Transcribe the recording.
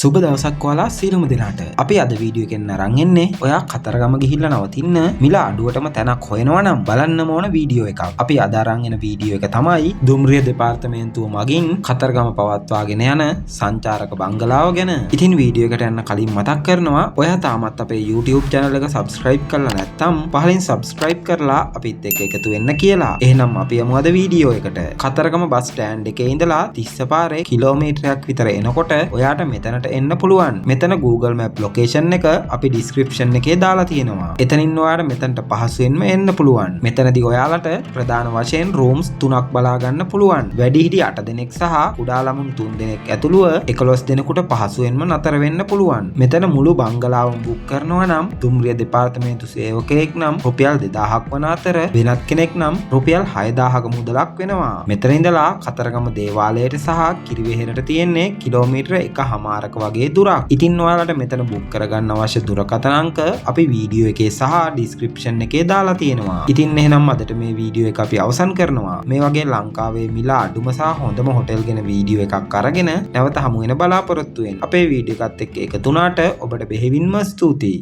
සුබ දවසක් ඔයාලා සියලුම දෙනාට. අපි අද වීඩියෝ එකෙන් අරන් එන්නේ ඔයා කතරගම ගිහිල්ලා නවතින්න මිල අඩුවටම තැනක් හොයනවා නම් බලන්නම ඕන වීඩියෝ එකක්. අපි අද අරන් එන වීඩියෝ එක තමයි දුම්රිය දෙපාර්තමේන්තුව මගින් කතරගම පවත්වාගෙන යන සංචාරක බංගලාව ගැන. ඉතින් වීඩියෝ එකට යන්න කලින් මතක් කරනවා ඔයා තාමත් අපේ YouTube channel එක subscribe කරලා නැත්නම් පහලින් subscribe කරලා අපිත් එක්ක එකතු වෙන්න කියලා. එහෙනම් අපි යමු අද වීඩියෝ එකට. කතරගම බස් ස්ටෑන්ඩ් එකේ ඉඳලා තිස්ස පාරේ කිලෝමීටරයක් විතර එනකොට ඔයාට මෙතන එන්න පුළුවන්. මෙතන Google Map location එක අපි description එකේ දාලා තියෙනවා. එතනින් ඔයාලට මෙතනට පහසුවෙන්ම එන්න පුළුවන්. මෙතනදී ඔයාලට ප්‍රධාන වශයෙන් rooms 3ක් බලා ගන්න පුළුවන්. වැඩිහිටි 8 දෙනෙක් සහ කුඩා ළමුන් 3 දෙනෙක් ඇතුළුව 11 දෙනෙකුට පහසුවෙන්ම නතර වෙන්න පුළුවන්. මෙතන මුළු බංගලාවම බුක් කරනවා නම් දුම්රිය දෙපාර්තමේන්තු සේවකයෙක් නම් රුපියල් 2000ක් වන අතර වෙනත් කෙනෙක් නම් රුපියල් 6000ක මුදලක් වෙනවා. මෙතන ඉඳලා කතරගම දේවාලයට සහ කිරිවෙහෙරට තියෙන්නේ කිලෝමීටර 1.5 වගේ දුරක්. ඉතින් ඔයාලට මෙතන බුක් කරගන්න අවශ්‍ය දුරකථන අංක අපි වීඩියෝ එකේ සහ ඩිස්ක්‍රිප්ෂන් එකේ දාලා තියෙනවා. ඉතින් එහෙනම් අදට මේ වීඩියෝ එක අපි අවසන් කරනවා. මේ වගේ ලංකාවේ මිල අඩුම සහ හොඳම හොටෙල් ගැන වීඩියෝ එකක් අරගෙන නැවත හමු වෙන බලාපොරොත්තු වෙන්න. අපේ වීඩියෝ එකත් එක්ක එකතු වුණාට ඔබට බෙහෙවින්ම ස්තුතියි.